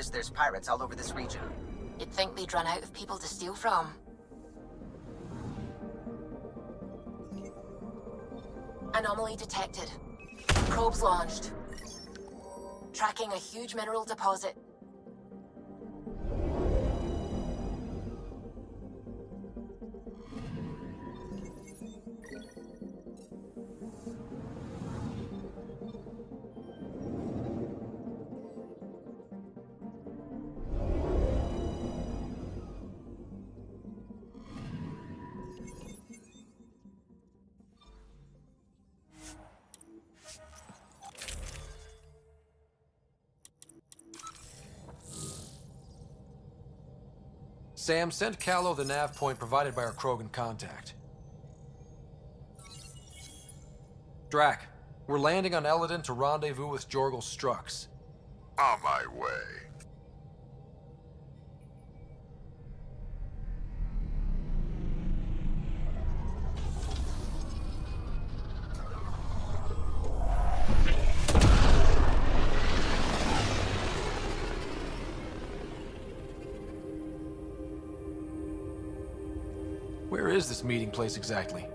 noticed there's pirates all over this region. You'd think they'd run out of people to steal from. Anomaly detected. Probes launched. Tracking a huge mineral deposit. Sam, send Callow the nav point provided by our Krogan contact. Drac, we're landing on Elaaden to rendezvous with Jorgal Strux. On my way. Where is this meeting place exactly?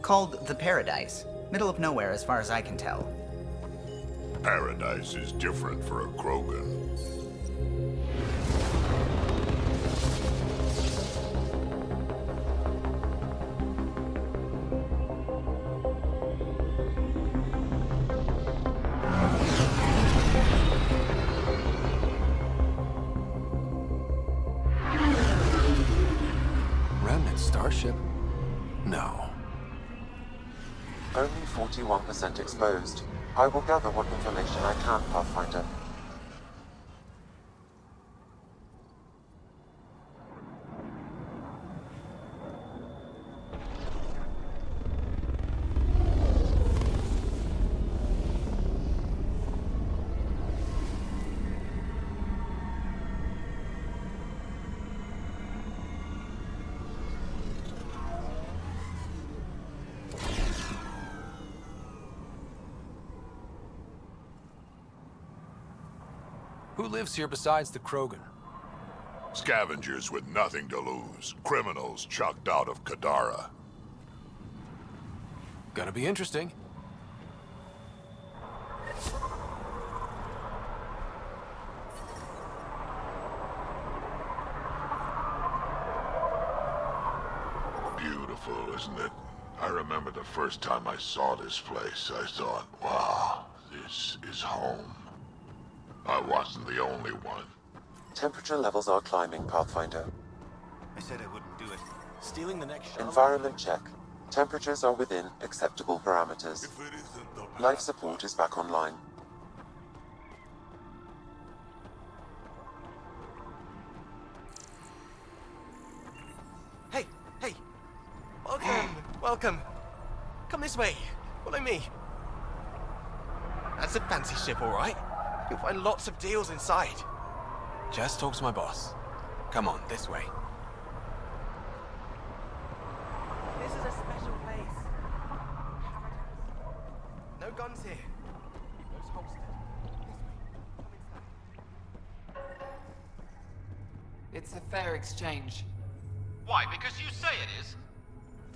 Called the Paradise. Middle of nowhere as far as I can tell. Paradise is different for a Krogan. Remnant starship? No. Only 41% exposed. I will gather what information I can, Pathfinder. Who lives here besides the Krogan? Scavengers with nothing to lose. Criminals chucked out of Kadara. Gonna be interesting. Beautiful, isn't it? I remember the first time I saw this place, I thought, wow, this is home. I wasn't the only one. Temperature levels are climbing, Pathfinder. I said I wouldn't do it. Stealing the next shot. Environment check. Temperatures are within acceptable parameters. If it isn't the Life support is back online. Hey, hey! Welcome, welcome. Come this way. Follow me. That's a fancy ship, all right. You'll find lots of deals inside. Just talk to my boss. Come on, this way. This is a special place. No guns here. Keep those holstered. This way. Come inside. It's a fair exchange. Why? Because you say it is?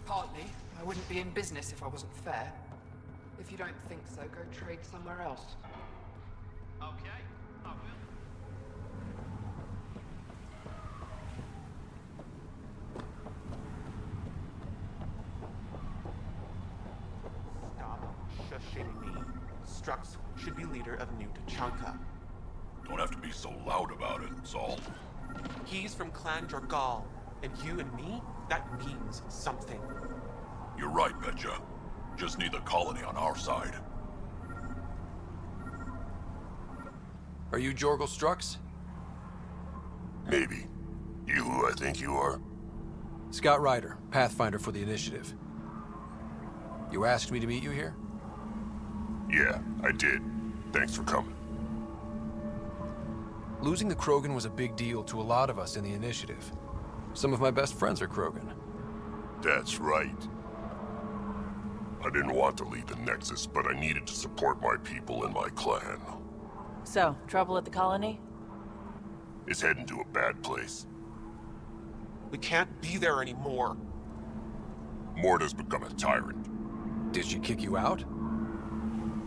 Partly. I wouldn't be in business if I wasn't fair. If you don't think so, go trade somewhere else. Okay, I will. Stop shushing me. Strux should be leader of New Tachanka. Don't have to be so loud about it, Saul. He's from Clan Jorgal, and you and me, that means something. You're right, Betcha. Just need the colony on our side. Are you Jorgal Strux? Maybe. You who I think you are? Scott Ryder, Pathfinder for the Initiative. You asked me to meet you here? Yeah, I did. Thanks for coming. Losing the Krogan was a big deal to a lot of us in the Initiative. Some of my best friends are Krogan. That's right. I didn't want to leave the Nexus, but I needed to support my people and my clan. So, trouble at the colony? is heading to a bad place. We can't be there anymore. Morta's become a tyrant. Did she kick you out?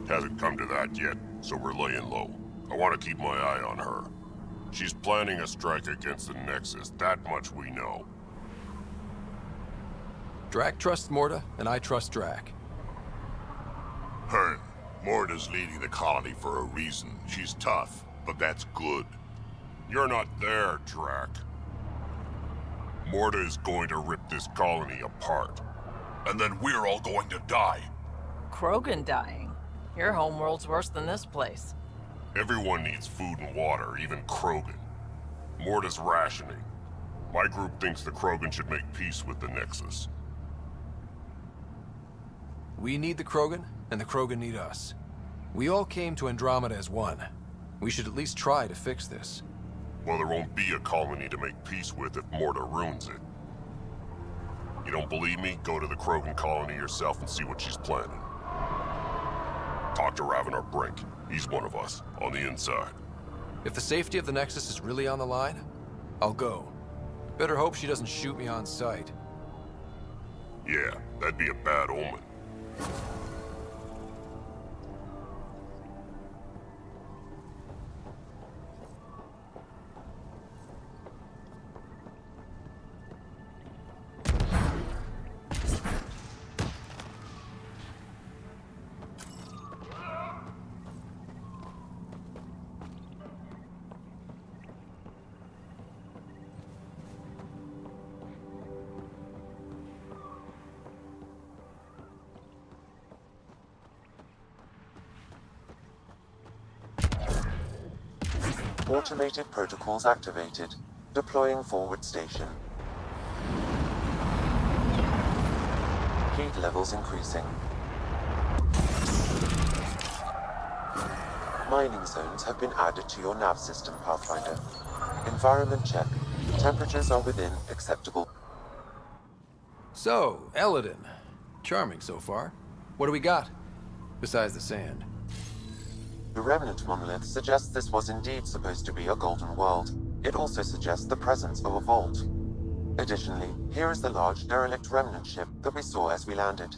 Hasn't come to that yet, so we're laying low. I want to keep my eye on her. She's planning a strike against the Nexus, that much we know. Drac trusts Morta, and I trust Drac. Hearn, Morta's leading the colony for a reason. She's tough, but that's good. You're not there, Drac. Morta is going to rip this colony apart. And then we're all going to die. Krogan dying? Your homeworld's worse than this place. Everyone needs food and water, even Krogan. Morta's rationing. My group thinks the Krogan should make peace with the Nexus. We need the Krogan, and the Krogan need us. We all came to Andromeda as one. We should at least try to fix this. Well, there won't be a colony to make peace with if Morta ruins it. You don't believe me? Go to the Krogan colony yourself and see what she's planning. Talk to Ravenar Brink. He's one of us, on the inside. If the safety of the Nexus is really on the line, I'll go. Better hope she doesn't shoot me on sight. Yeah, that'd be a bad omen. Automated protocols activated. Deploying forward station. Heat levels increasing. Mining zones have been added to your nav system, Pathfinder. Environment check. Temperatures are within acceptable. So, Elaaden. Charming so far. What do we got? Besides the sand. The Remnant monolith suggests this was indeed supposed to be a golden world. It also suggests the presence of a vault. Additionally, here is the large derelict Remnant ship that we saw as we landed.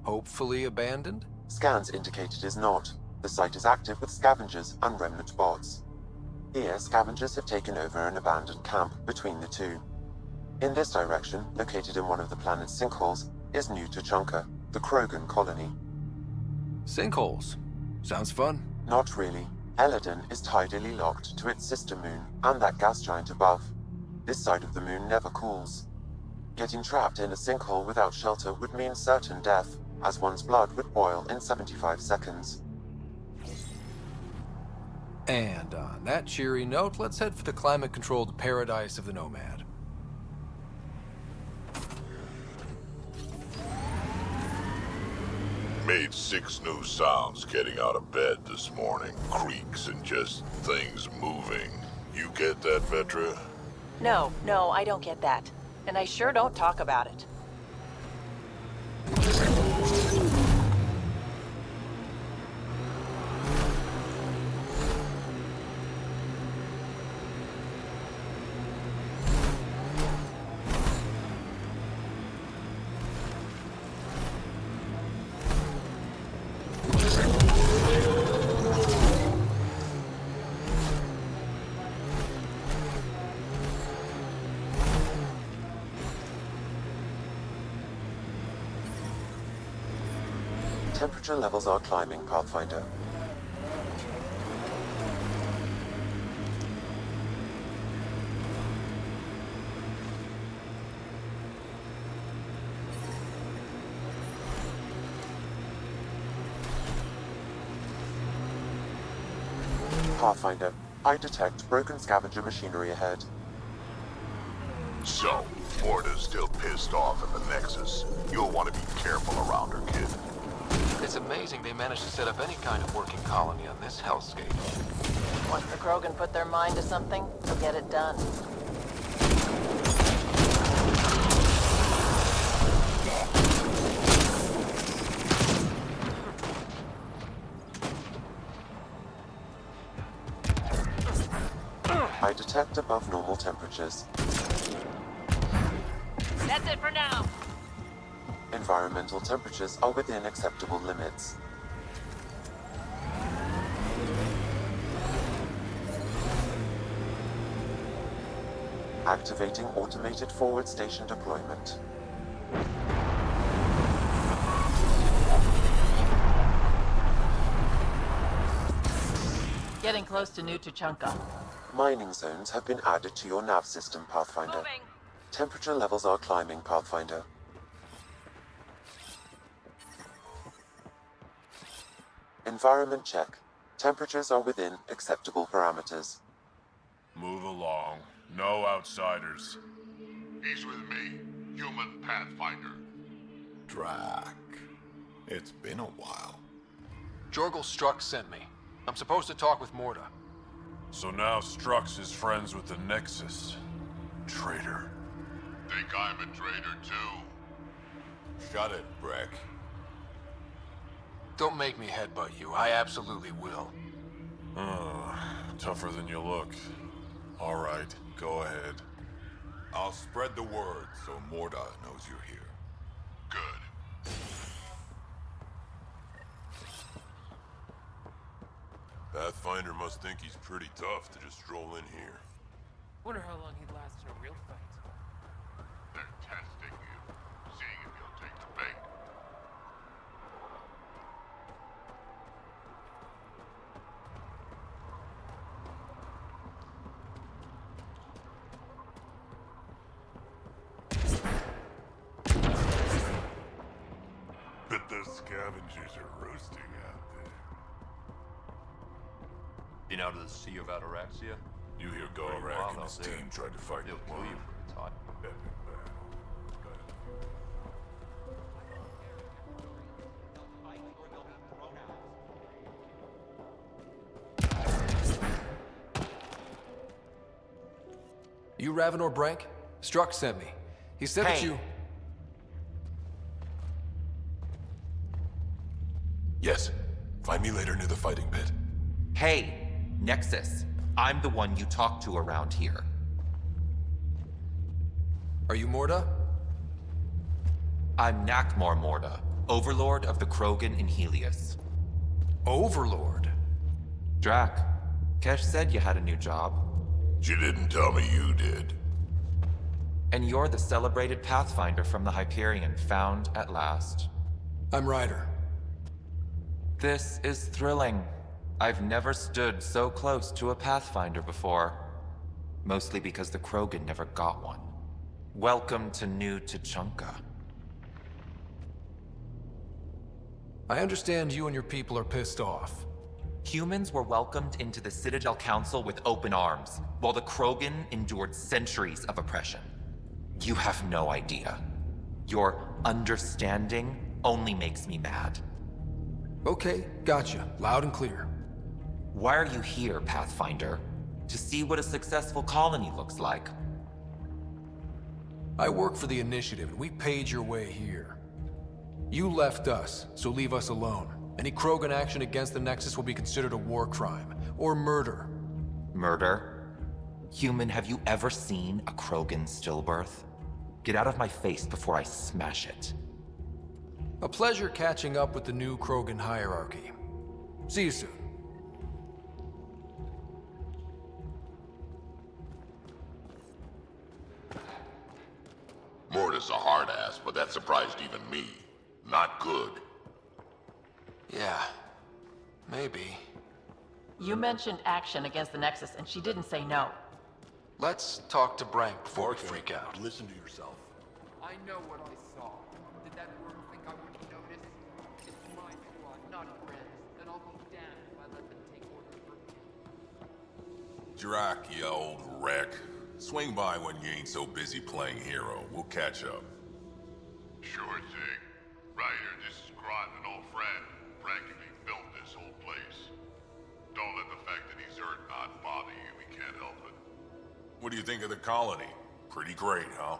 Hopefully abandoned? Scans indicate it is not. The site is active with scavengers and Remnant bots. Here, scavengers have taken over an abandoned camp between the two. In this direction, located in one of the planet's sinkholes, is New Tuchanka, the Krogan colony. Sinkholes. Sounds fun. Not really. Elaaden is tidally locked to its sister moon and that gas giant above. This side of the moon never cools. Getting trapped in a sinkhole without shelter would mean certain death, as one's blood would boil in 75 seconds. And on that cheery note, let's head for the climate-controlled paradise of the Nomad. Made 6 new sounds getting out of bed this morning. Creaks and just things moving. You get that, Vetra? No, I don't get that. And I sure don't talk about it. Temperature levels are climbing, Pathfinder. Pathfinder, I detect broken scavenger machinery ahead. So, Morta's still pissed off at the Nexus. You'll want to be careful around her, kid. It's amazing they managed to set up any kind of working colony on this hellscape. Once the Krogan put their mind to something, they'll get it done. I detect above normal temperatures. That's it for now. Environmental temperatures are within acceptable limits. Activating automated forward station deployment. Getting close to New Tuchanka. Mining zones have been added to your nav system, Pathfinder. Moving. Temperature levels are climbing, Pathfinder. Environment check. Temperatures are within acceptable parameters. Move along. No outsiders. He's with me, human Pathfinder. Drac. It's been a while. Jorgel Strux sent me. I'm supposed to talk with Morda. So now Strux is friends with the Nexus. Traitor. Think I'm a traitor too? Shut it, Breck. Don't make me headbutt you. I absolutely will. Tougher than you look. All right, go ahead. I'll spread the word so Morda knows you're here. Good. Pathfinder must think he's pretty tough to just stroll in here. Wonder how long he'd last in a real fight. They're testing you, seeing if you'll take the bait. Bet those scavengers are roasting out there. Been out of the Sea of Ataraxia? You hear Pretty Gorak wild and out his there. team tried to fight They'll the kill war. you for a time. Epic battle. You Ravenor Brank? Strux sent me. He said that Hey. you... Yes. Find me later near the fighting pit. Hey, Nexus. I'm the one you talk to around here. Are you Morda? I'm Nakmor Morda, Overlord of the Krogan in Helios. Overlord? Drac, Kesh said you had a new job. She didn't tell me you did. And you're the celebrated Pathfinder from the Hyperion, found at last. I'm Ryder. This is thrilling. I've never stood so close to a Pathfinder before. Mostly because the Krogan never got one. Welcome to New Tuchanka. I understand you and your people are pissed off. Humans were welcomed into the Citadel Council with open arms, while the Krogan endured centuries of oppression. You have no idea. Your understanding only makes me mad. Okay, gotcha. Loud and clear. Why are you here, Pathfinder? To see what a successful colony looks like. I work for the Initiative, and we paid your way here. You left us, so leave us alone. Any Krogan action against the Nexus will be considered a war crime, or murder. Murder? Human, have you ever seen a Krogan stillbirth? Get out of my face before I smash it. A pleasure catching up with the new Krogan hierarchy. See you soon. Morda's a hard ass, but that surprised even me. Not good. Yeah, maybe. You mentioned action against the Nexus, and she didn't say no. Let's talk to Brank before we freak out. Listen to yourself. I know what I saw. Did that worm think I wouldn't notice? It's my squad, not friends. And I'll be damned if I let them take orders from me. Drac, you old wreck. Swing by when you ain't so busy playing hero. We'll catch up. Sure thing. Ryder, this is Grot, an old friend. Practically built this whole place. Don't let the fact that he's hurt not bother you. We can't help it. What do you think of the colony? Pretty great, huh?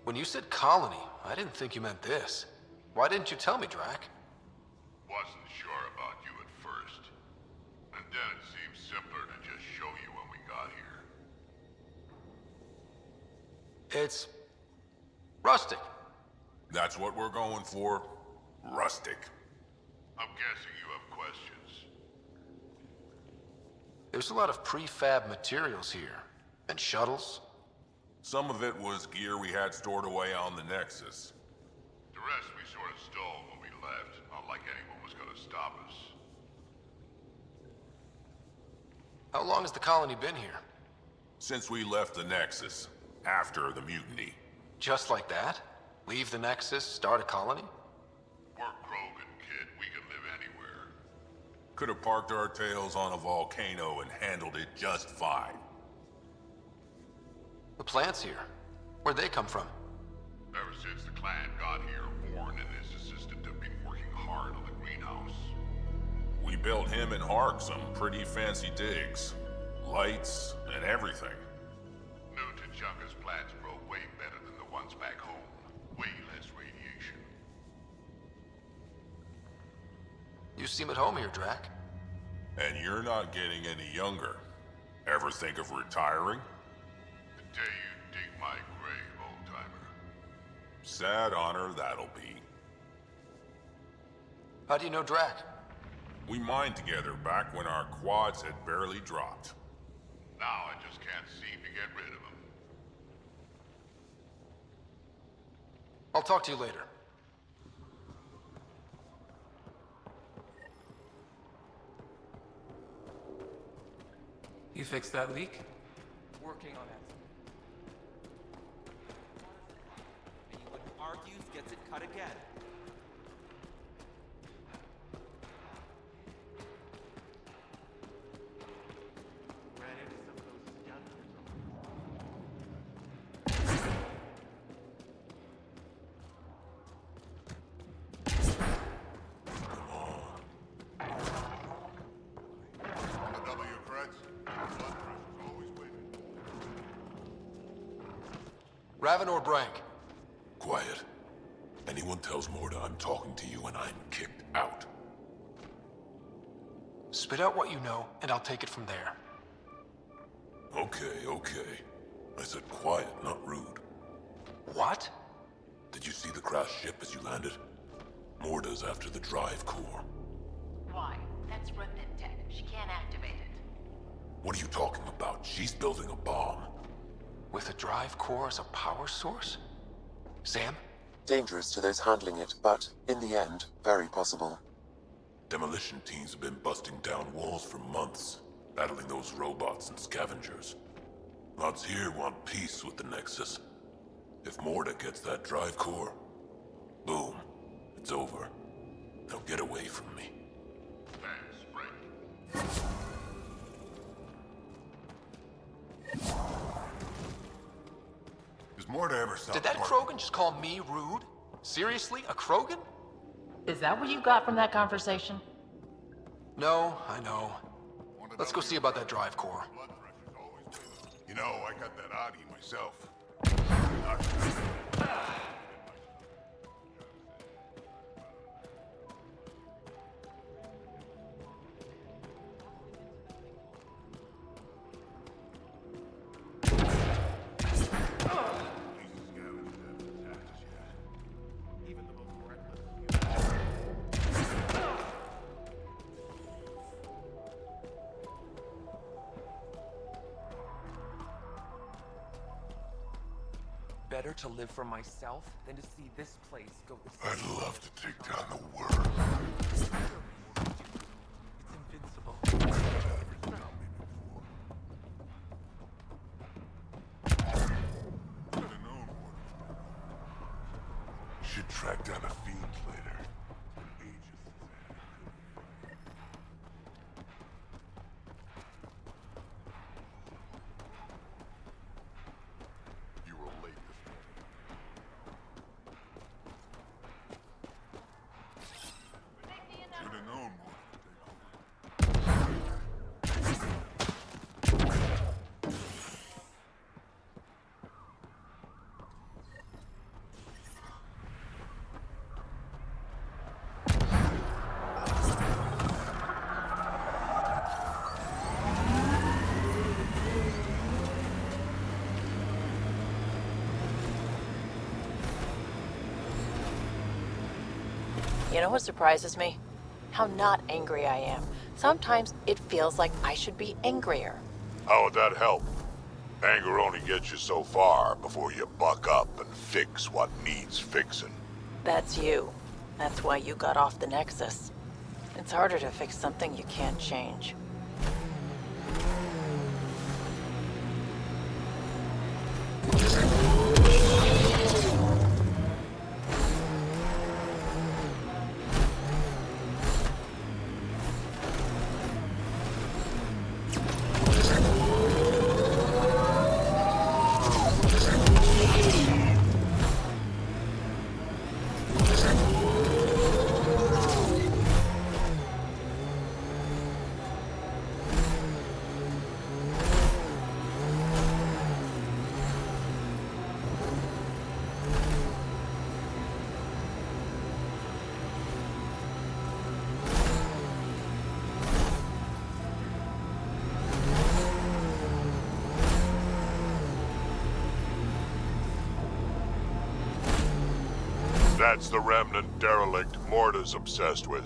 When you said colony, I didn't think you meant this. Why didn't you tell me, Drac? Wasn't sure about you at first. And then it seemed simpler to just show you when we got here. It's rustic. That's what we're going for. Rustic. I'm guessing you have questions. There's a lot of prefab materials here. And shuttles. Some of it was gear we had stored away on the Nexus. The rest we sort of stole when we left. Not like anyone was gonna stop us. How long has the colony been here? Since we left the Nexus, after the mutiny. Just like that? Leave the Nexus, start a colony? We're Krogan, kid. We can live anywhere. Could have parked our tails on a volcano and handled it just fine. The plants here. Where'd they come from? Ever since the clan got here, Warren and his assistant have been working hard on the greenhouse. We built him and Hark some pretty fancy digs. Lights and everything. New Tachanka's plants grow way better than the ones back home. Way less radiation. You seem at home here, Drac. And you're not getting any younger. Ever think of retiring? The day you dig my grave, old-timer. Sad honor that'll be. How do you know Drac? We mined together back when our quads had barely dropped. Now I just can't seem to get rid of him. I'll talk to you later. You fixed that leak? Working on it. Anyone who argues gets it cut again. Ran into some of those scavengers. Wanna double your creds? Blood pressure's always waiting. Raven or Brank? Quiet. Anyone tells Morda I'm talking to you and I'm kicked out. Spit out what you know, and I'll take it from there. Okay, okay. I said quiet, not rude. What? Did you see the crashed ship as you landed? Morda's after the drive core. Why? That's Remnant tech. She can't activate it. What are you talking about? She's building a bomb. With a drive core as a power source? Sam? Dangerous to those handling it, but, in the end, very possible. Demolition teams have been busting down walls for months, battling those robots and scavengers. Lots here want peace with the Nexus. If Morda gets that drive core, boom, it's over. They'll get away from me. Thanks, Frank. Does Morda ever stop? Did that Krogan just call me rude? Seriously? A Krogan? Is that what you got from that conversation? No, I know. Let's go see about that drive core. Blood pressure's always waiting. You know, I got that Audi myself. Better to live for myself than to see this place go the I'd same. love to take down the world. It's invincible. Should track down a fiend later. You were late this morning. Should have known more. You know what surprises me? How not angry I am. Sometimes it feels like I should be angrier. How would that help? Anger only gets you so far before you buck up and fix what needs fixing. That's you. That's why you got off the Nexus. It's harder to fix something you can't change. That's the Remnant derelict Morta's obsessed with.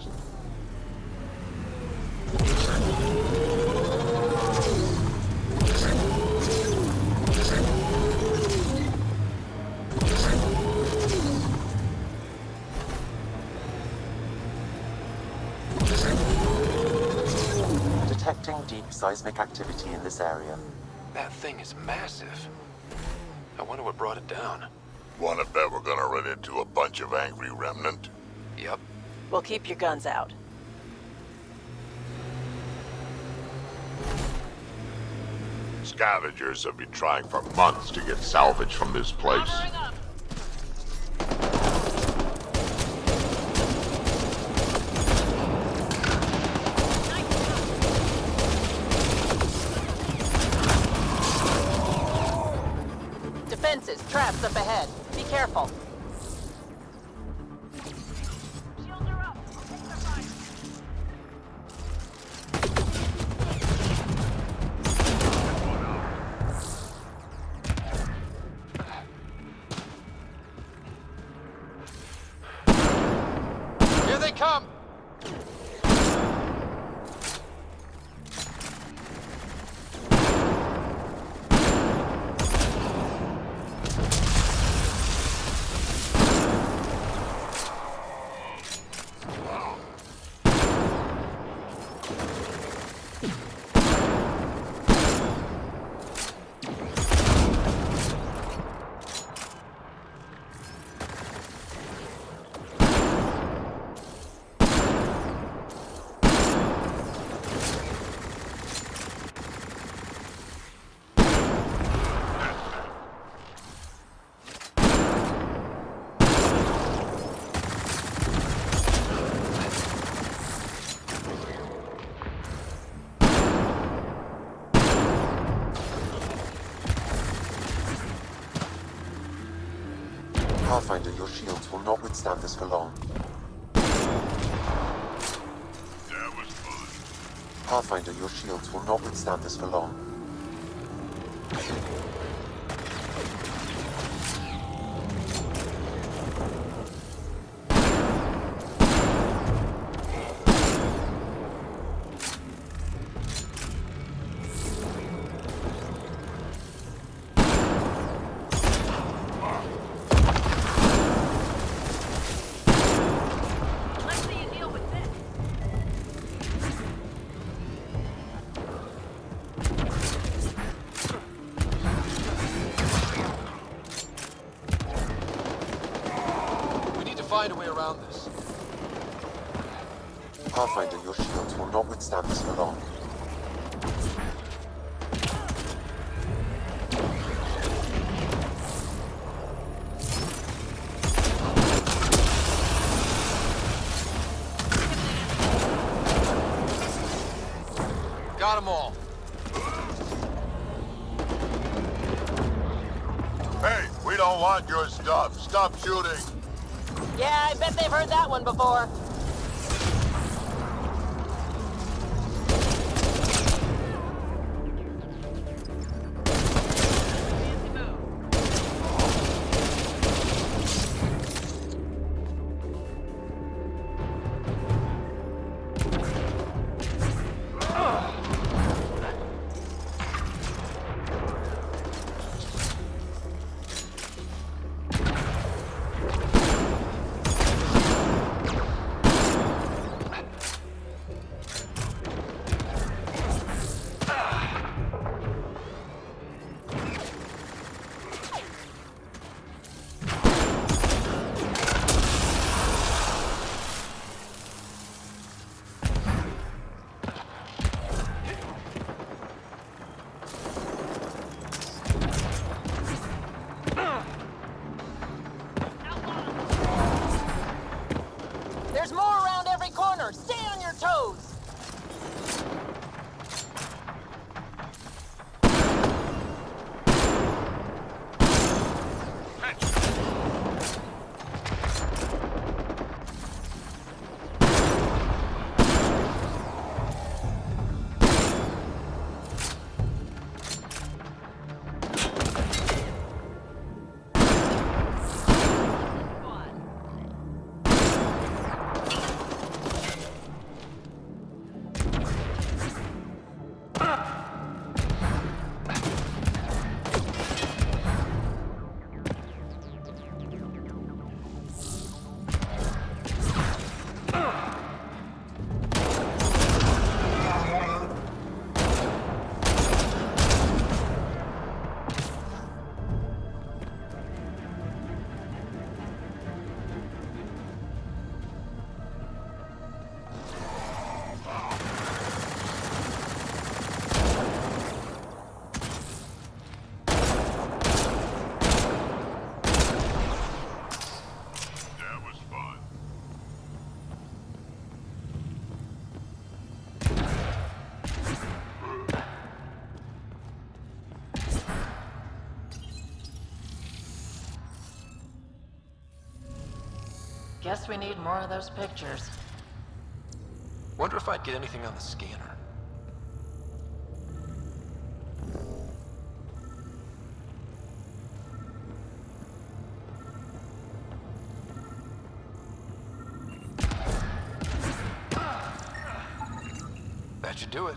Detecting deep seismic activity in this area. That thing is massive. I wonder what brought it down. Wanna bet we're gonna run into a bunch of angry Remnant? Yep. Well, keep your guns out. Scavengers have been trying for months to get salvage from this place. Defenses, traps up ahead. Be careful. Here they come! Pathfinder, your shields will not withstand this for long. That was fun. Pathfinder, your shields will not withstand this for long. Find a way around this. Pathfinder, your shields will not withstand this for long. Got them all. Hey, we don't want your stuff. Stop shooting. Yeah, I bet they've heard that one before. There's more around every corner. Stay on your toes. Guess we need more of those pictures. Wonder if I'd get anything on the scanner. That should do it.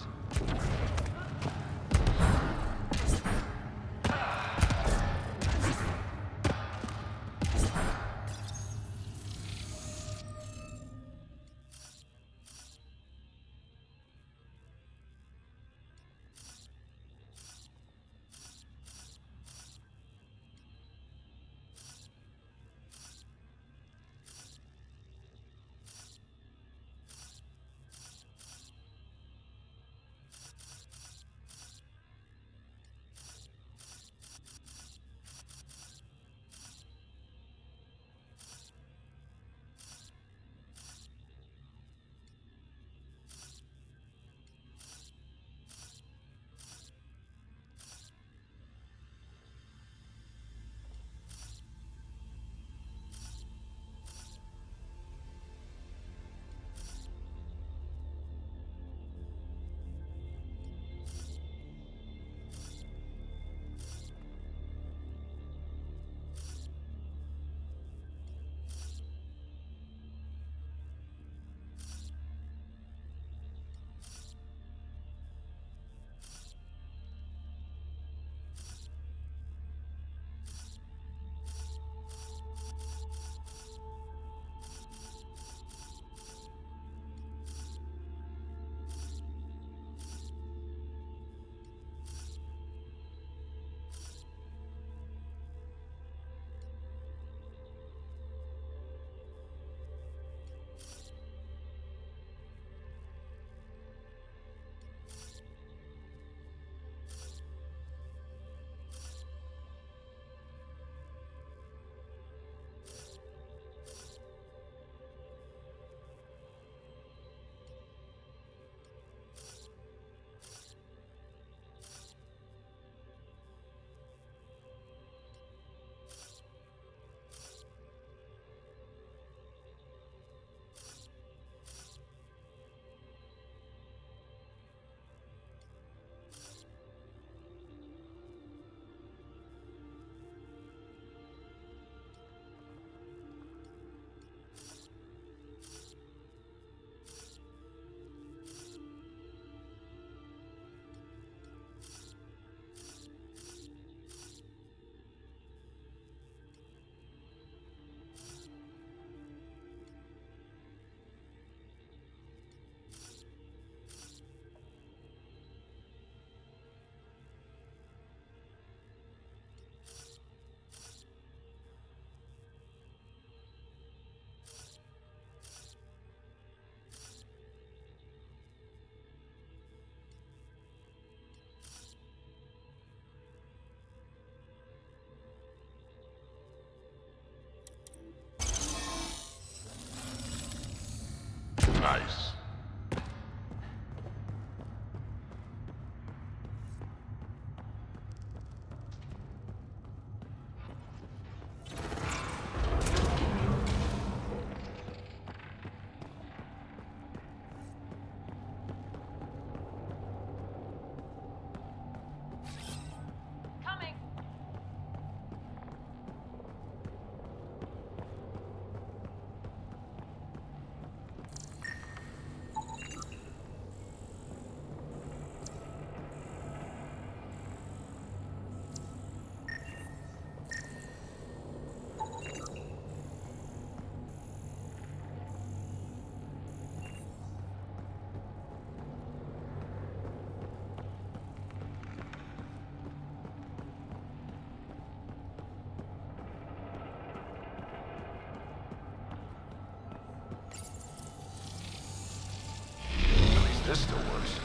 this still works.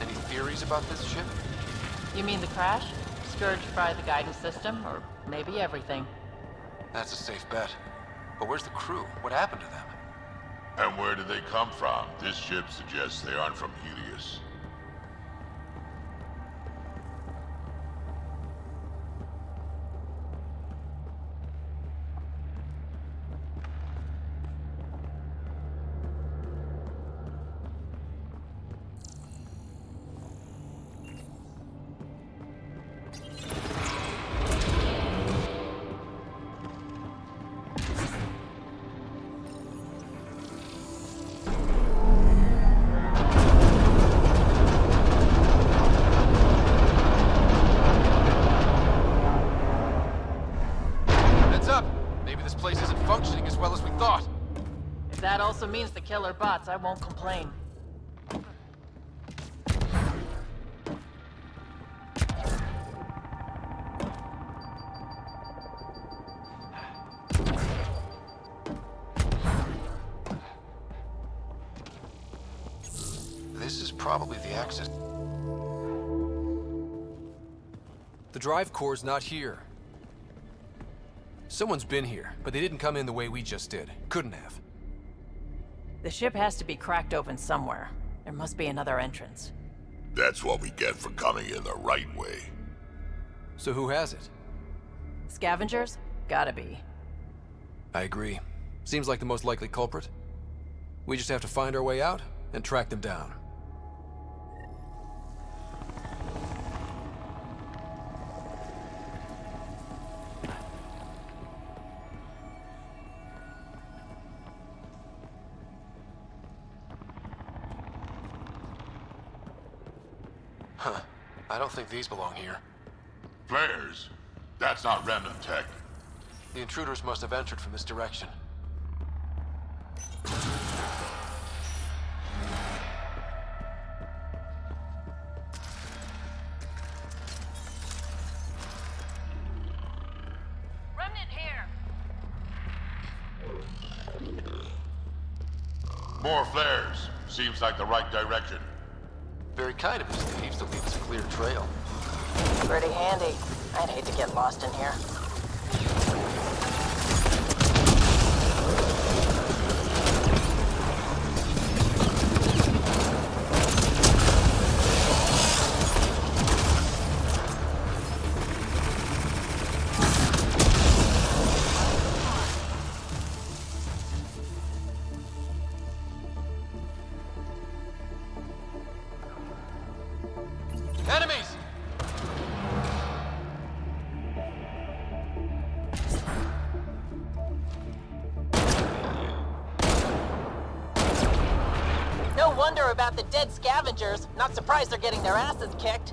Any theories about this ship? You mean the crash? Scourged by the guidance system, or maybe everything. That's a safe bet. But where's the crew? What happened to them? And where do they come from? This ship suggests they aren't from Helios. That also means the killer bots. I won't complain. This is probably the exit. The drive core's not here. Someone's been here, but they didn't come in the way we just did. Couldn't have. The ship has to be cracked open somewhere. There must be another entrance. That's what we get for coming in the right way. So who has it? Scavengers? Gotta be. I agree. Seems like the most likely culprit. We just have to find our way out and track them down. Huh. I don't think these belong here. Flares? That's not Remnant tech. The intruders must have entered from this direction. Remnant here! More flares. Seems like the right direction. Very kind of his thieves to leave us a clear trail. Pretty handy. I'd hate to get lost in here. Enemies! No wonder about the dead scavengers. Not surprised they're getting their asses kicked.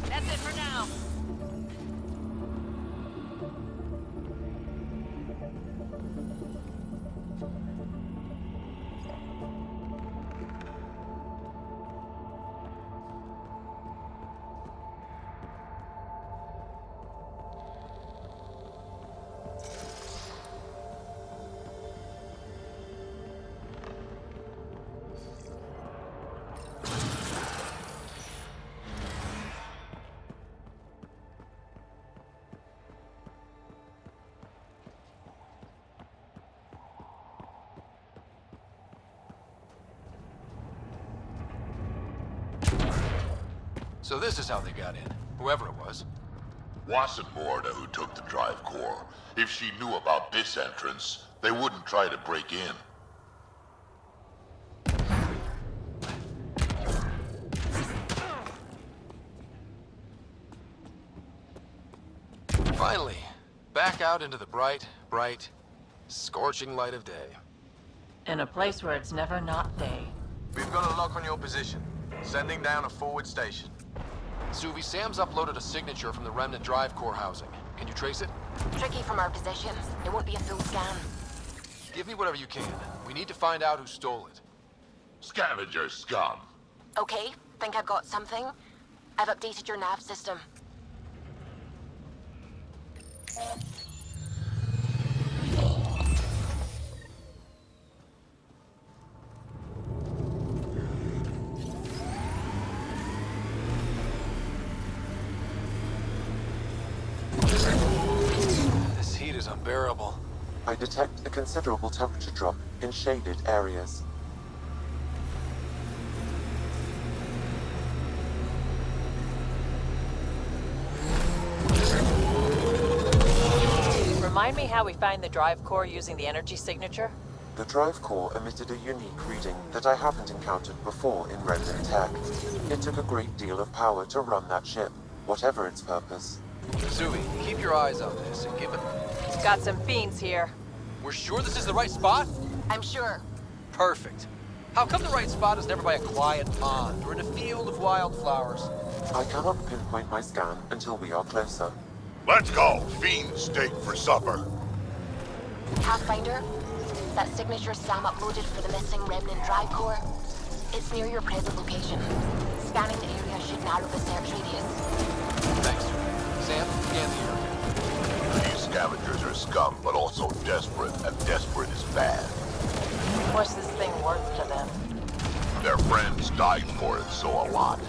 That's it for now. So this is how they got in, whoever it was. Wasn't Morda who took the drive core. If she knew about this entrance, they wouldn't try to break in. Finally, back out into the bright, scorching light of day. In a place where it's never not day. We've got a lock on your position. Sending down a forward station. Suvi, Sam's uploaded a signature from the Remnant drive core housing. Can you trace it? Tricky from our position. It won't be a full scan. Give me whatever you can. We need to find out who stole it. Scavenger scum. Okay, think I've got something. I've updated your nav system. This heat is unbearable. I detect a considerable temperature drop in shaded areas. Remind me how we find the drive core using the energy signature? The drive core emitted a unique reading that I haven't encountered before in Remnant tech. It took a great deal of power to run that ship, whatever its purpose. Zooey, keep your eyes on this and give it... Got some fiends here. We're sure this is the right spot? I'm sure. Perfect. How come the right spot is never by a quiet pond or in a field of wildflowers? I cannot pinpoint my scan until we are closer. Let's go. Fiend steak for supper. Pathfinder, that signature Sam uploaded for the missing Remnant drive core, it's near your present location. Scanning the area should narrow the search radius. Thanks. Sam, scan the area. These scavengers are scum, but also desperate, and desperate is bad. What's this thing worth to them? Their friends died for it, so a lot.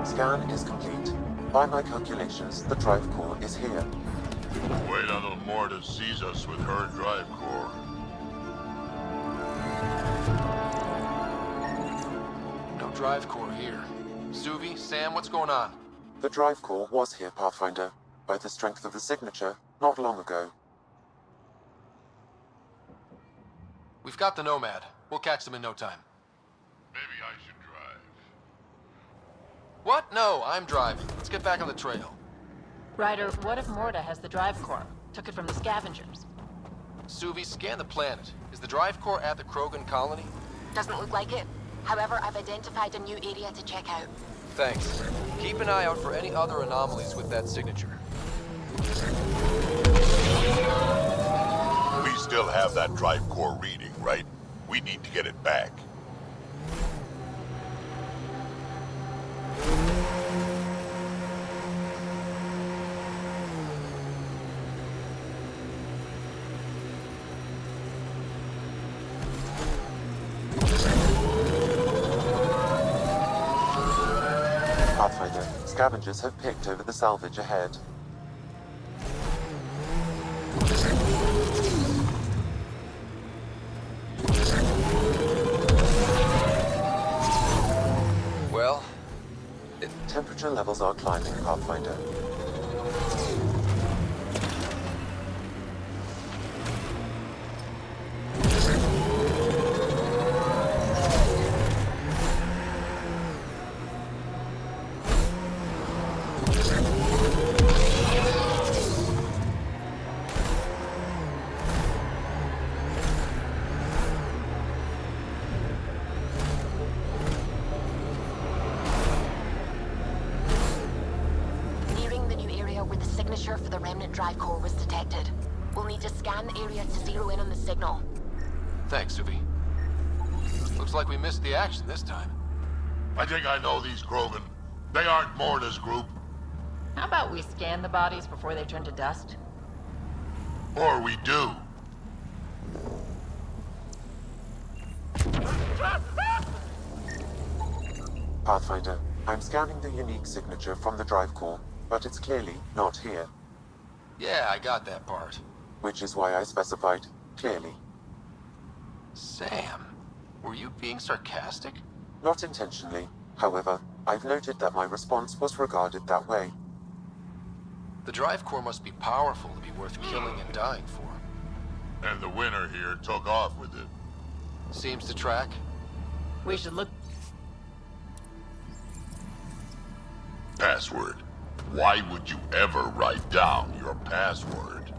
Scan is complete. By my calculations, the drive core is here. Wait until Morta sees us with her drive core. No drive core here. Suvi, Sam, what's going on? The drive core was here, Pathfinder, by the strength of the signature, not long ago. We've got the Nomad. We'll catch them in no time. Maybe I should drive. What? No, I'm driving. Let's get back on the trail. Ryder, what if Morta has the drive core? Took it from the scavengers. Suvi, scan the planet. Is the drive core at the Krogan colony? Doesn't look like it. However, I've identified a new area to check out. Thanks. Keep an eye out for any other anomalies with that signature. We still have that drive core reading, right? We need to get it back. Pathfinder, scavengers have picked over the salvage ahead. Well, temperature levels are climbing, Pathfinder. For the Remnant drive core was detected. We'll need to scan the area to zero in on the signal. Thanks, Suvi. Looks like we missed the action this time. I think I know these Krogan. They aren't Morta's group. How about we scan the bodies before they turn to dust? Or we do. Pathfinder, I'm scanning the unique signature from the drive core, but it's clearly not here. Yeah, I got that part. Which is why I specified clearly. Sam, were you being sarcastic? Not intentionally. However, I've noted that my response was regarded that way. The drive core must be powerful to be worth killing and dying for. And the winner here took off with it. Seems to track. We should look... Password. Why would you ever write down your password?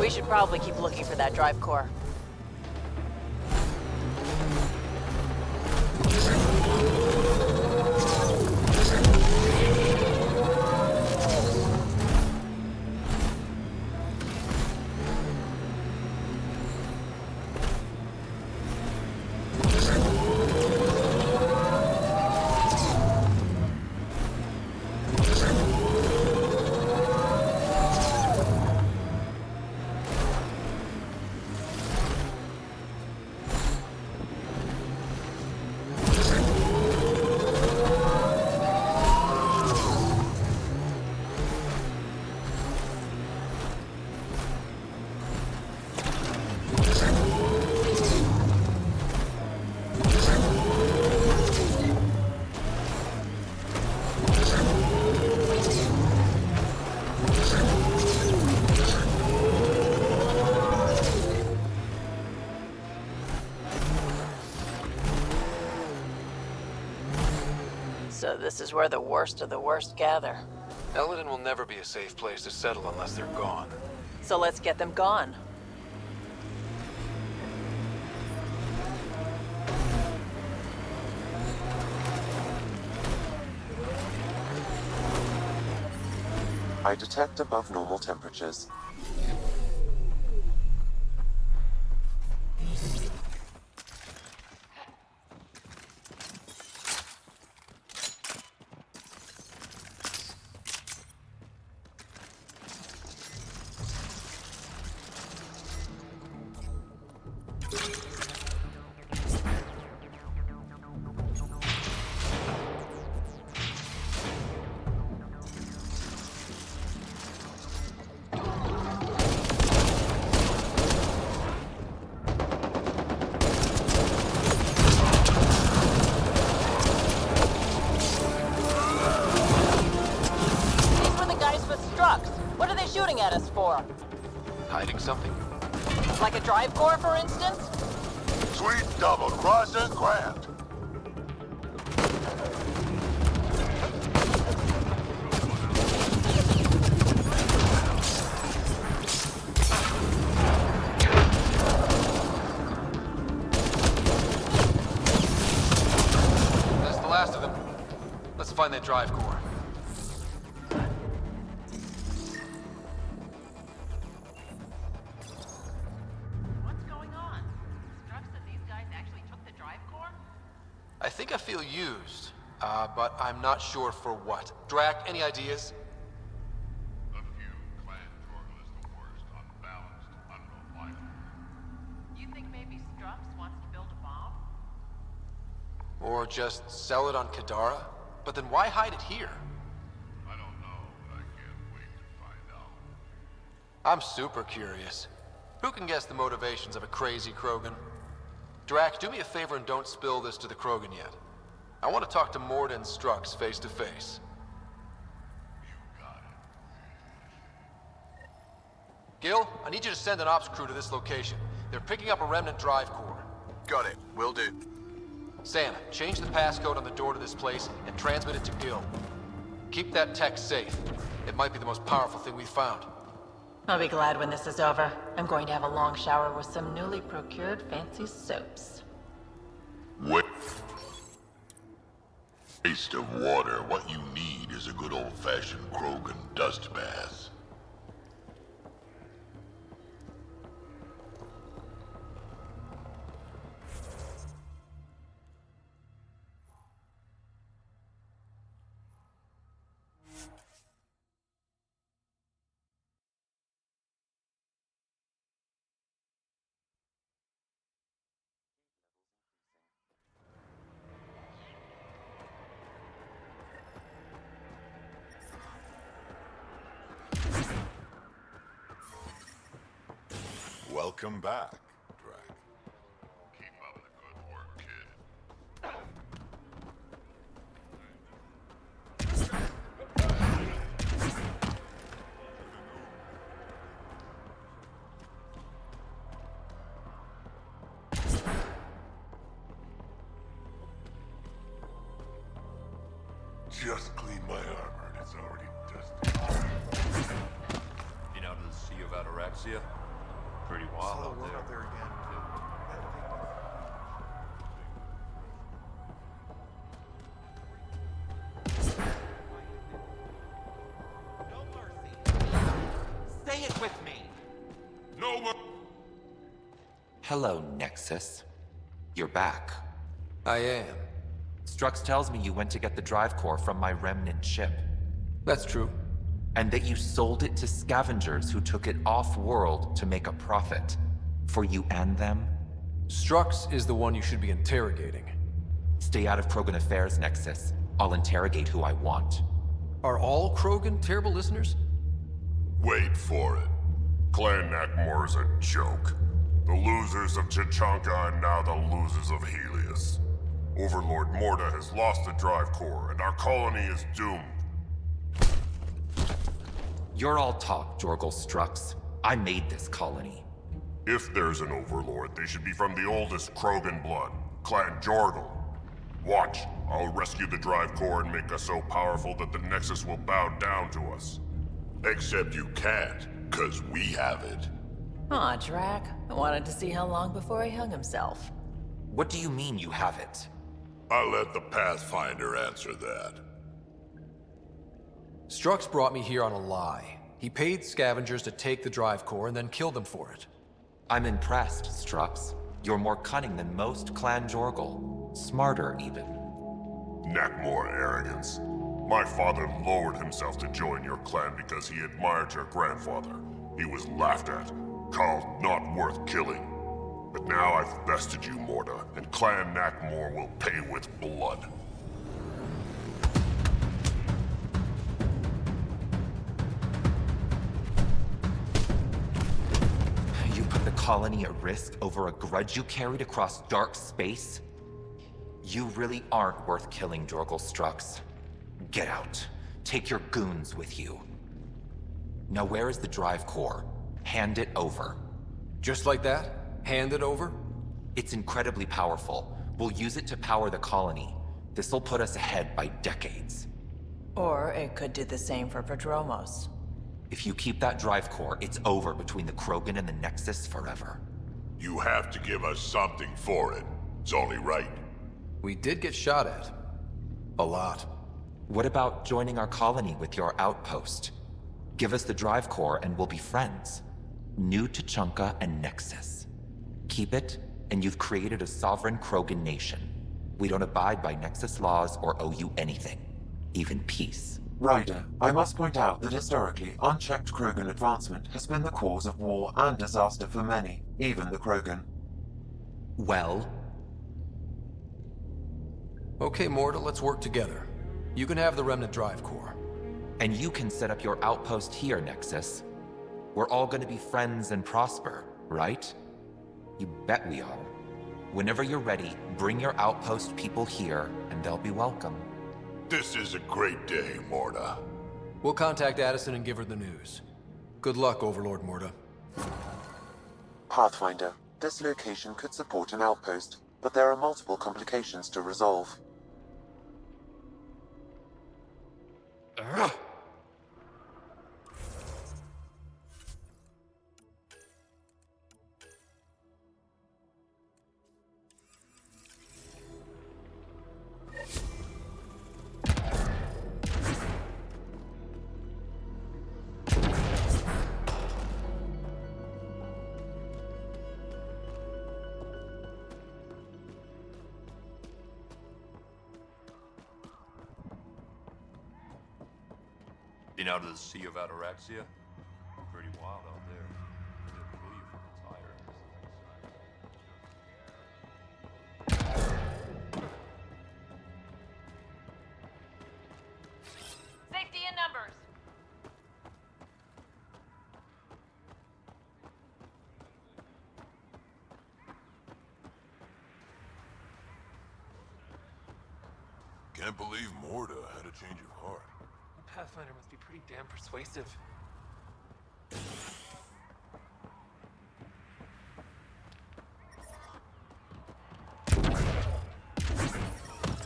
We should probably keep looking for that drive core. So this is where the worst of the worst gather. Elaaden will never be a safe place to settle unless they're gone. So let's get them gone. I detect above normal temperatures. What are they shooting at us for? Hiding something? Like a drive core, for instance? Sweet double crossing Grant. That's the last of them. Let's find that drive core. I think I feel used, but I'm not sure for what. Drac, any ideas? A few clan Krogan is the worst, unbalanced, unreliable. You think maybe Strux wants to build a bomb? Or just sell it on Kadara? But then why hide it here? I don't know, but I can't wait to find out. I'm super curious. Who can guess the motivations of a crazy Krogan? Drac, do me a favor and don't spill this to the Krogan yet. I want to talk to Morda and Strux face to face. You got it. Gil, I need you to send an ops crew to this location. They're picking up a Remnant drive core. Got it. Will do. Santa, change the passcode on the door to this place and transmit it to Gil. Keep that tech safe. It might be the most powerful thing we've found. I'll be glad when this is over. I'm going to have a long shower with some newly procured fancy soaps. Waste of water. What you need is a good old-fashioned Krogan dust bath. Welcome back, Drac. Keep up the good work, kid. Just cleaned my armor and it's already dusty. Been out of the Sea of Ataraxia? Pretty wild out there. Say it with me! No more. Hello, Nexus. You're back. I am. Strux tells me you went to get the drive core from my Remnant ship, That's true. and that you sold it to scavengers who took it off-world to make a profit. For you and them? Strux is the one you should be interrogating. Stay out of Krogan affairs, Nexus. I'll interrogate who I want. Are all Krogan terrible listeners? Wait for it. Clan Nakmor is a joke. The losers of Chichanka and now the losers of Helios. Overlord Morda has lost the drive core, and our colony is doomed. You're all talk, Jorgal Strux. I made this colony. If there's an overlord, they should be from the oldest Krogan blood, Clan Jorgal. Watch, I'll rescue the drive core and make us so powerful that the Nexus will bow down to us. Except you can't, 'cause we have it. Aw, Drac. I wanted to see how long before he hung himself. What do you mean you have it? I'll let the Pathfinder answer that. Strux brought me here on a lie. He paid scavengers to take the drive core and then killed them for it. I'm impressed, Strux. You're more cunning than most Clan Jorgal. Smarter, even. Nakmor arrogance. My father lowered himself to join your clan because he admired your grandfather. He was laughed at, called not worth killing. But now I've bested you, Morda, and Clan Nakmor will pay with blood. You put the colony at risk over a grudge you carried across dark space? You really aren't worth killing, Jorgal Strux. Get out. Take your goons with you. Now where is the drive core? Hand it over. Just like that? Hand it over? It's incredibly powerful. We'll use it to power the colony. This'll put us ahead by decades. Or it could do the same for Prodromos. If you keep that drive core, it's over between the Krogan and the Nexus forever. You have to give us something for it. It's only right. We did get shot at. A lot. What about joining our colony with your outpost? Give us the drive core and we'll be friends. New Tuchanka and Nexus. Keep it, and you've created a sovereign Krogan nation. We don't abide by Nexus laws or owe you anything. Even peace. Ryder, I must point out that historically, unchecked Krogan advancement has been the cause of war and disaster for many, even the Krogan. Well? Okay, Morta, let's work together. You can have the Remnant drive core. And you can set up your outpost here, Nexus. We're all gonna be friends and prosper, right? You bet we are. Whenever you're ready, bring your outpost people here, and they'll be welcome. This is a great day, Morda. We'll contact Addison and give her the news. Good luck, Overlord Morta. Pathfinder, this location could support an outpost, but there are multiple complications to resolve. Been out of the Sea of Ataraxia? Pretty wild out there. They'll kill you from its Safety in numbers. Can't believe Morda had a change of heart. Pathfinder must be pretty damn persuasive.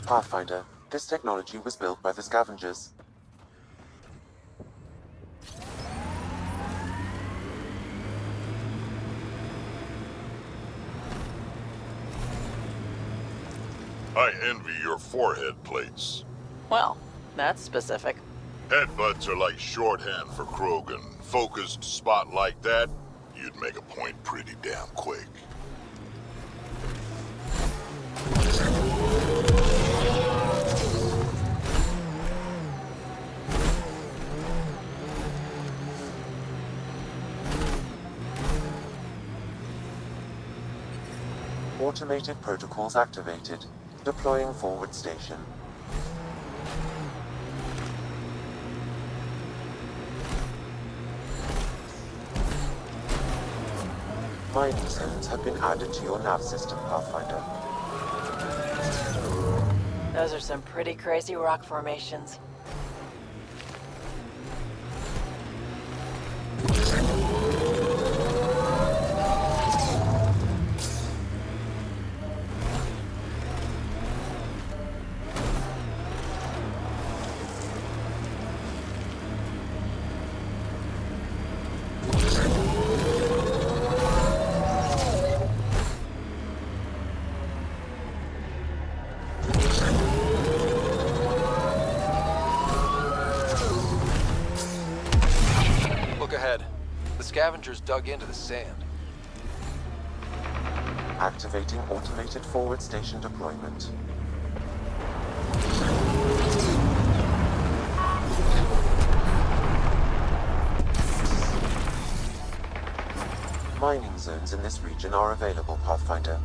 Pathfinder, This technology was built by the scavengers. I envy your forehead plates. Well, that's specific. Headbutts are like shorthand for Krogan. Focused spot like that, you'd make a point pretty damn quick. Automated protocols activated. Deploying forward station. Mining zones have been added to your nav system, Pathfinder. Those are some pretty crazy rock formations. Look ahead. The scavengers dug into the sand. Activating automated forward station deployment. Mining zones in this region are available, Pathfinder.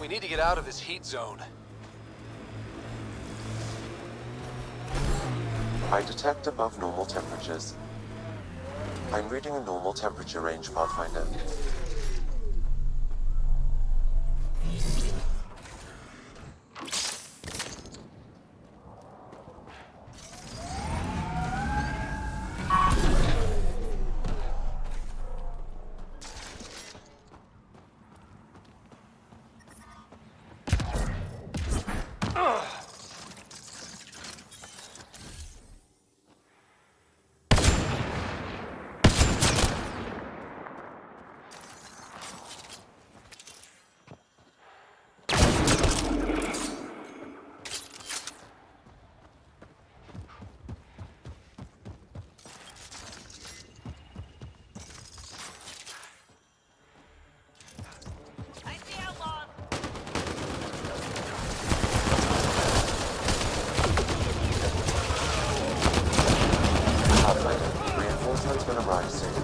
We need to get out of this heat zone. I detect above normal temperatures. I'm reading a normal temperature range, Pathfinder. Reinforcements will arrive soon.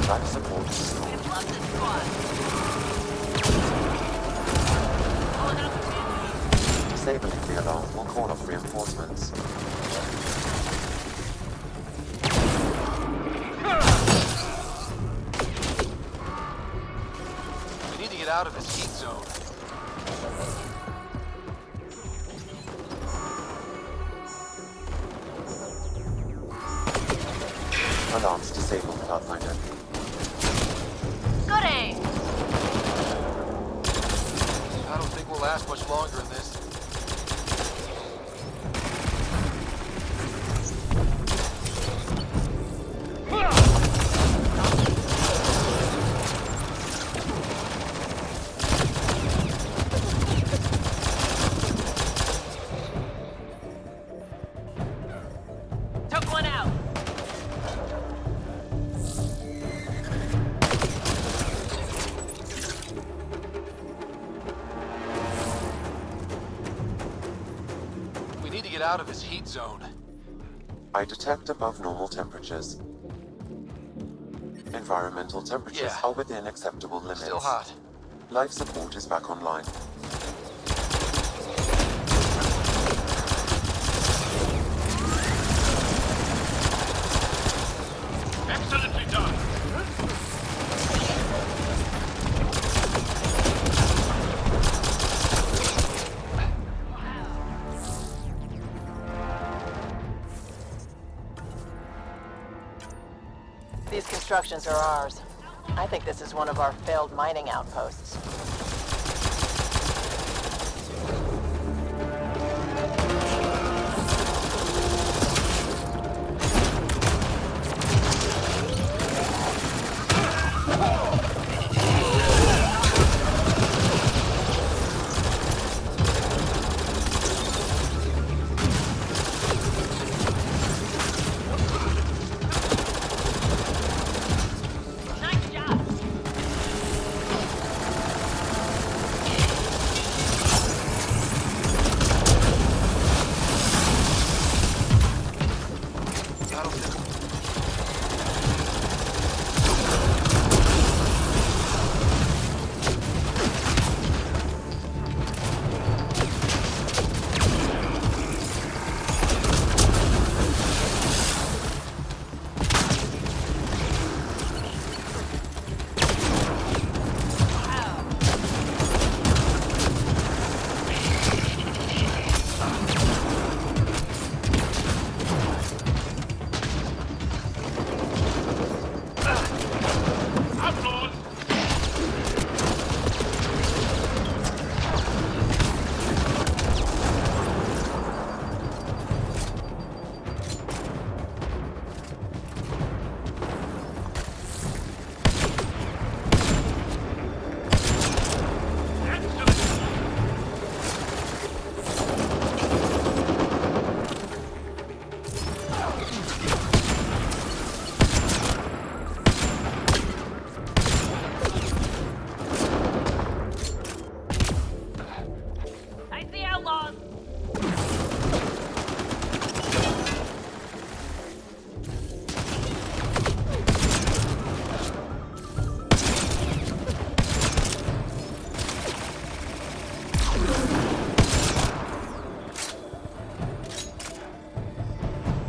Life support restored. Disabling the alarm will call off reinforcements. We need to get out of this heat zone. Alarms disabled, Pathfinder. Good aim! I don't think we'll last much longer in this. Took one out. We need to get out of this heat zone. I detect above normal temperatures. Environmental temperatures Yeah. are within acceptable limits. Still hot. Life support is back online. Excellently done. These constructions are ours. I think this is one of our failed mining outposts. Nice job. That'll do. Outlaws! I see outlaws.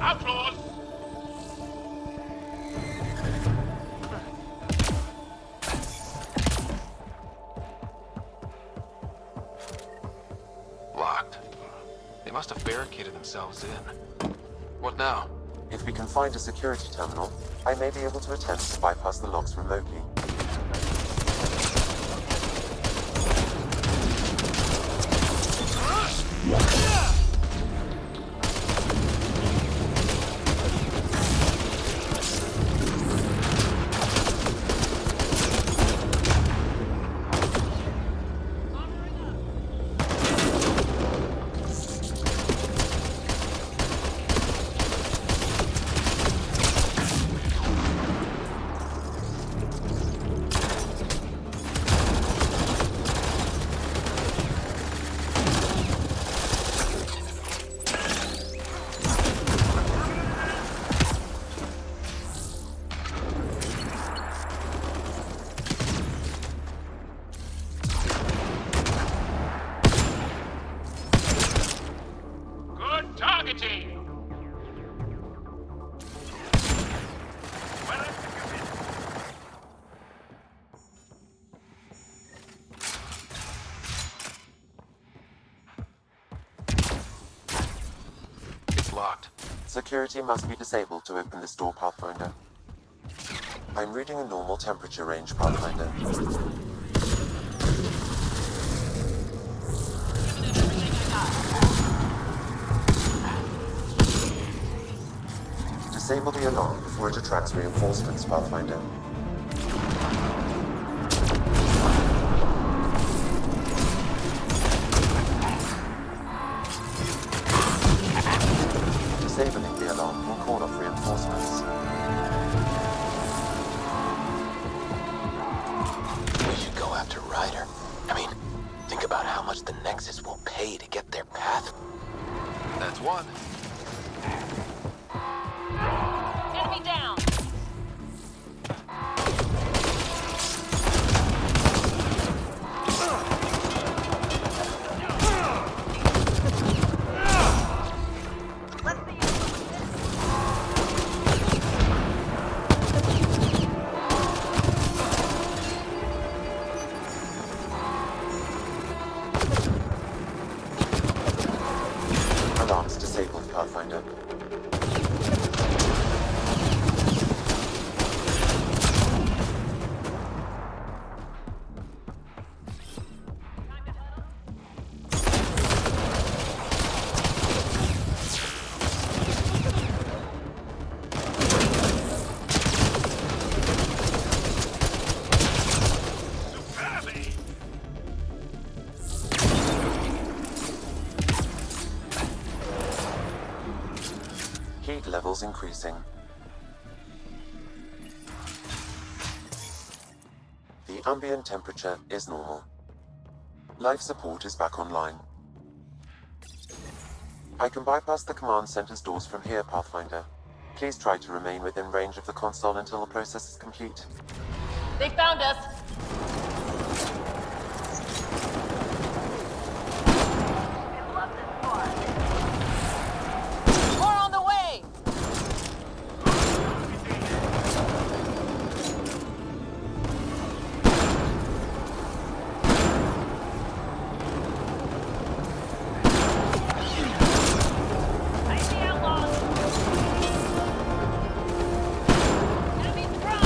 Outlaws! Locked. They must have barricaded themselves in. What now? If we can find a security terminal, I may be able to attempt to bypass the locks remotely. Good targeting! Well executed. It's locked. Security must be disabled to open this door, Pathfinder. I'm reading a normal temperature range, Pathfinder. Disable the alarm before it attracts reinforcements, Pathfinder. Disabling the alarm will call off reinforcements. We should go after Ryder. I mean, think about how much the Nexus will pay to get their path. That's one. Enemy down! Alarms disabled, Pathfinder. Heat levels increasing. The ambient temperature is normal. Life support is back online. I can bypass the command center's doors from here, Pathfinder. Please try to remain within range of the console until the process is complete. They found us! More on the way! I see outlaws! Enemies front!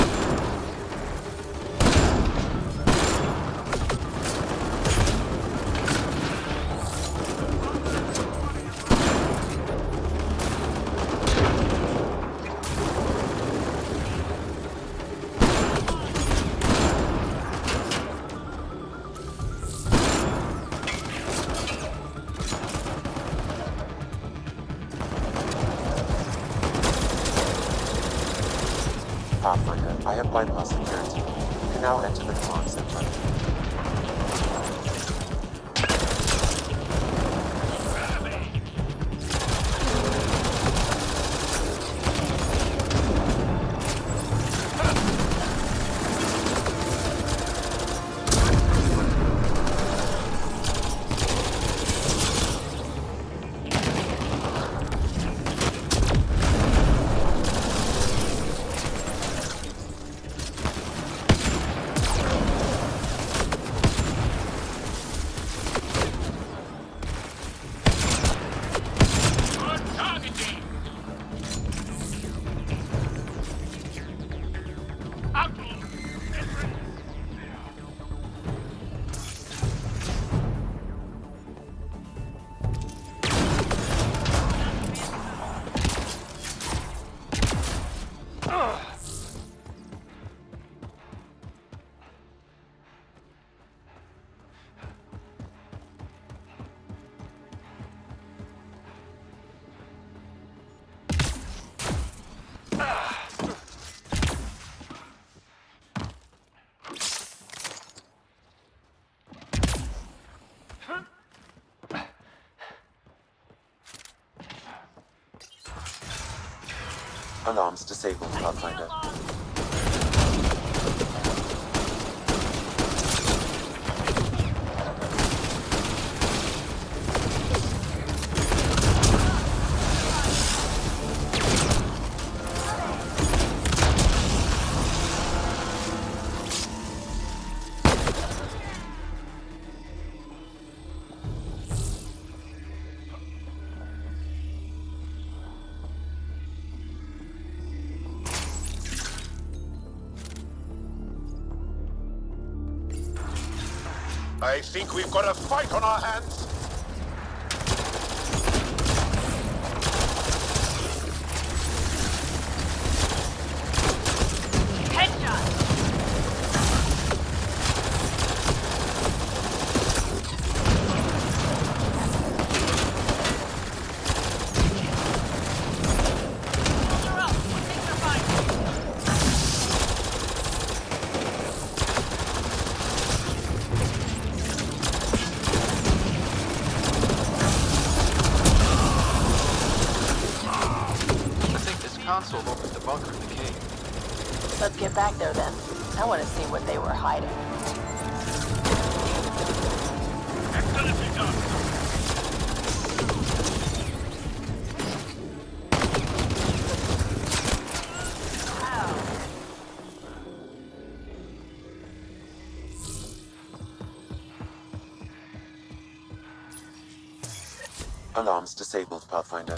Pathfinder, I have bypassed security. You can now enter the command center. Good targeting! Outlaws! Entering! Alarms disabled, Pathfinder. I think we've got a fight on our hands. Console opens the bunker in the cave. Let's get back there then. I want to see what they were hiding. Excellently done. Alarms disabled, Pathfinder.